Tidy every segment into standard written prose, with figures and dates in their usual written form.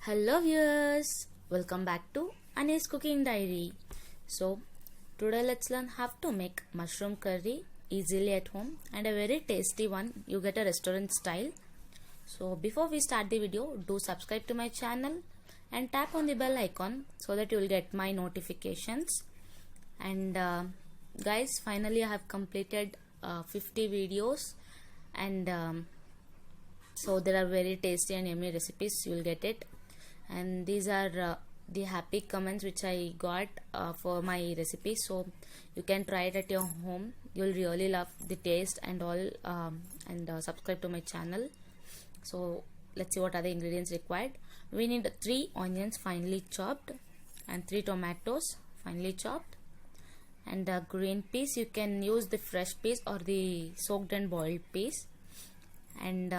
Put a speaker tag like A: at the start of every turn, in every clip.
A: Hello viewers, welcome back to Ani's Cooking Diary. So today let's learn how to make mushroom curry easily at home and a very tasty one. You get a restaurant style. So before we start the video, do subscribe to my channel and tap on the bell icon so that you will get my notifications. And guys, finally I have completed 50 videos and so there are very tasty and yummy recipes. You will get it, and these are the happy comments which I got for my recipe. So you can try it at your home. You'll really love the taste and all. And subscribe to my channel. So let's see what are the ingredients required. We need 3 onions finely chopped and 3 tomatoes finely chopped, and green peas. You can use the fresh peas or the soaked and boiled peas, and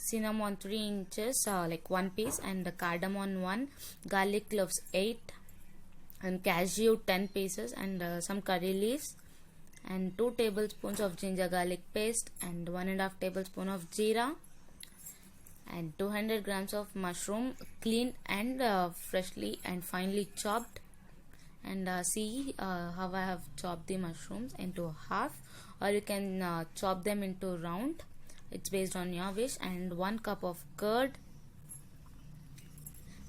A: cinnamon 3 inches, like 1 piece, and cardamom 1, garlic cloves 8, and cashew 10 pieces, and some curry leaves, and 2 tablespoons of ginger garlic paste, and 1.5 tablespoon of jeera, and 200 grams of mushroom, cleaned and freshly and finely chopped. And see how I have chopped the mushrooms into half, or you can chop them into round. It's based on your wish. And 1 cup of curd,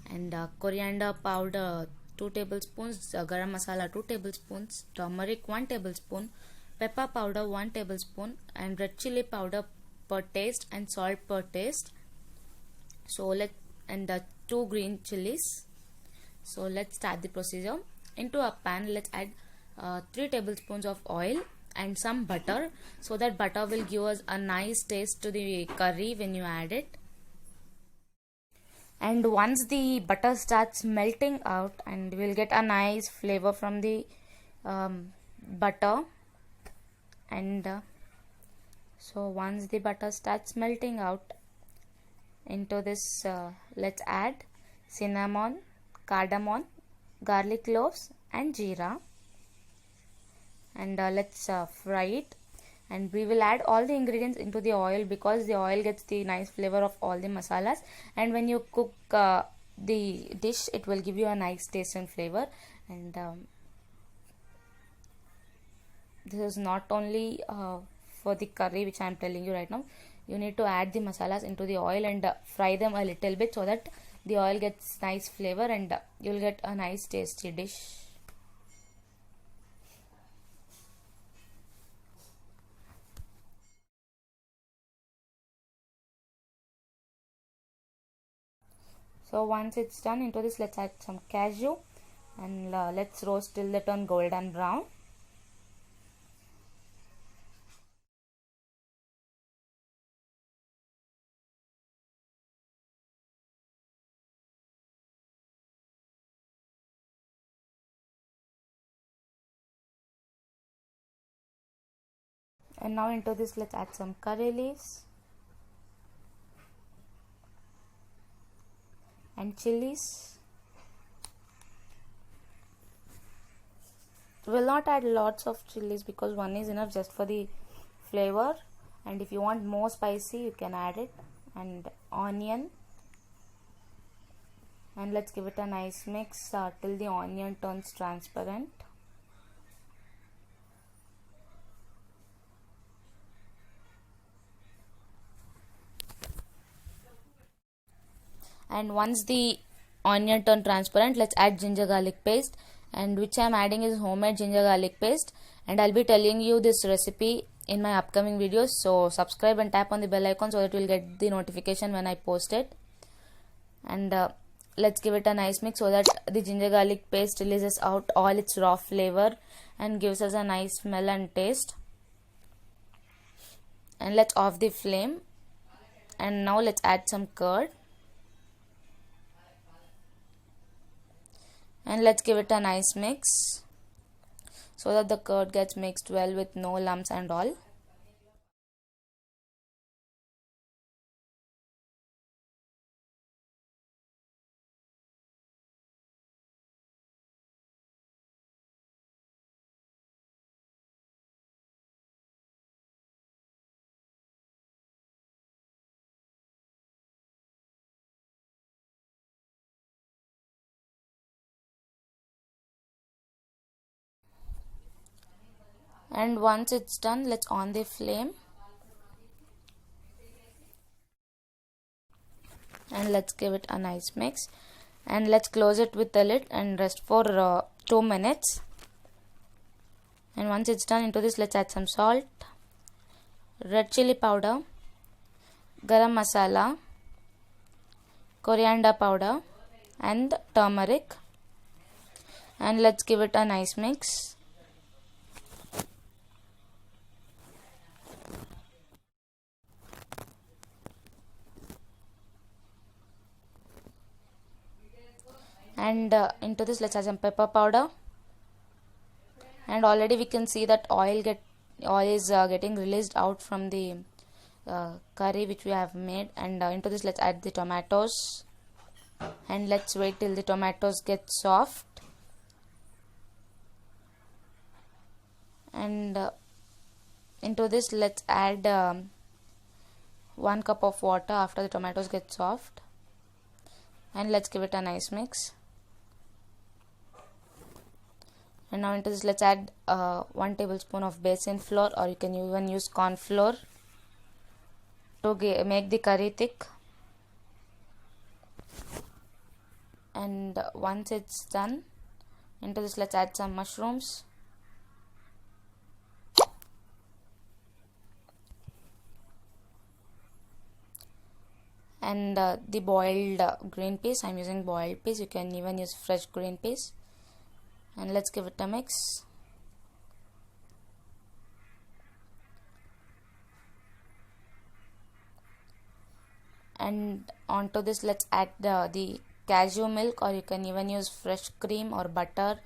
A: and coriander powder 2 tablespoons, garam masala 2 tablespoons, turmeric 1 tablespoon, pepper powder 1 tablespoon, and red chili powder per taste, and salt per taste. So and 2 green chilies. So let's start the procedure. Into a pan, let's add 3 tablespoons of oil and some butter, so that butter will give us a nice taste to the curry when you add it. And once the butter starts melting out, and we'll get a nice flavor from the butter. And so once the butter starts melting out, into this let's add cinnamon, cardamom, garlic cloves, and jeera, and let's fry it. And we will add all the ingredients into the oil, because the oil gets the nice flavor of all the masalas, and when you cook the dish, it will give you a nice taste and flavor. And this is not only for the curry which I am telling you right now. You need to add the masalas into the oil and fry them a little bit, so that the oil gets nice flavor and you'll get a nice tasty dish. So once it's done, into this let's add some cashew, and let's roast till they turn golden brown. And now into this let's add some curry leaves and chilies. Will not add lots of chilies, because one is enough just for the flavor, and if you want more spicy you can add it. And onion, and let's give it a nice mix till the onion turns transparent. And once the onion turn transparent, let's add ginger garlic paste, and which I am adding is homemade ginger garlic paste, and I'll be telling you this recipe in my upcoming videos. So subscribe and tap on the bell icon so that you'll get the notification when I post it. And let's give it a nice mix, so that the ginger garlic paste releases out all its raw flavor and gives us a nice smell and taste. And let's off the flame, and now let's add some curd, and let's give it a nice mix, so that the curd gets mixed well with no lumps and all. And once it's done, let's on the flame and let's give it a nice mix, and let's close it with the lid and rest for 2 minutes. And once it's done, into this let's add some salt, red chili powder, garam masala, coriander powder and turmeric, and let's give it a nice mix. And into this let's add some pepper powder, and already we can see that oil is getting released out from the curry which we have made. And into this let's add the tomatoes, and let's wait till the tomatoes get soft. And into this let's add 1 cup of water after the tomatoes get soft, and let's give it a nice mix. And now into this let's add 1 tablespoon of besan flour, or you can even use corn flour to make the curry thick. And once it's done, into this let's add some mushrooms, and the boiled green peas. I'm using boiled peas, you can even use fresh green peas. And let's give it a mix. And onto this let's add the cashew milk, or you can even use fresh cream or butter,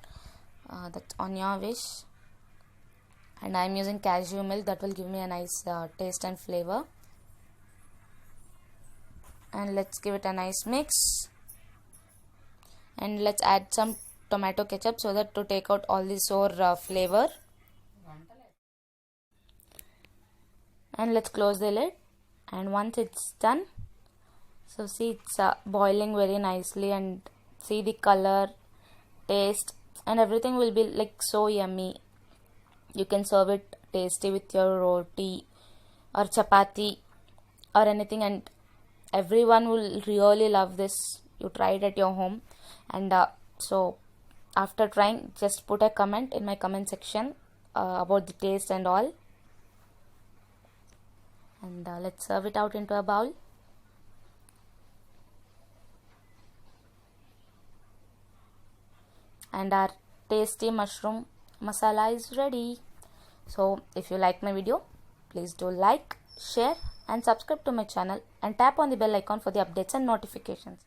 A: that's on your wish. And I'm using cashew milk, that will give me a nice taste and flavor. And let's give it a nice mix, and let's add some tomato ketchup so that to take out all the sour flavor. And let's close the lid. And once it's done, so see it's boiling very nicely, and see the color, taste and everything will be like so yummy. You can serve it tasty with your roti or chapati or anything, and everyone will really love this. You try it at your home. And so after trying, just put a comment in my comment section about the taste and all. And let's serve it out into a bowl. And our tasty mushroom masala is ready. So if you like my video, please do like, share and subscribe to my channel, and tap on the bell icon for the updates and notifications.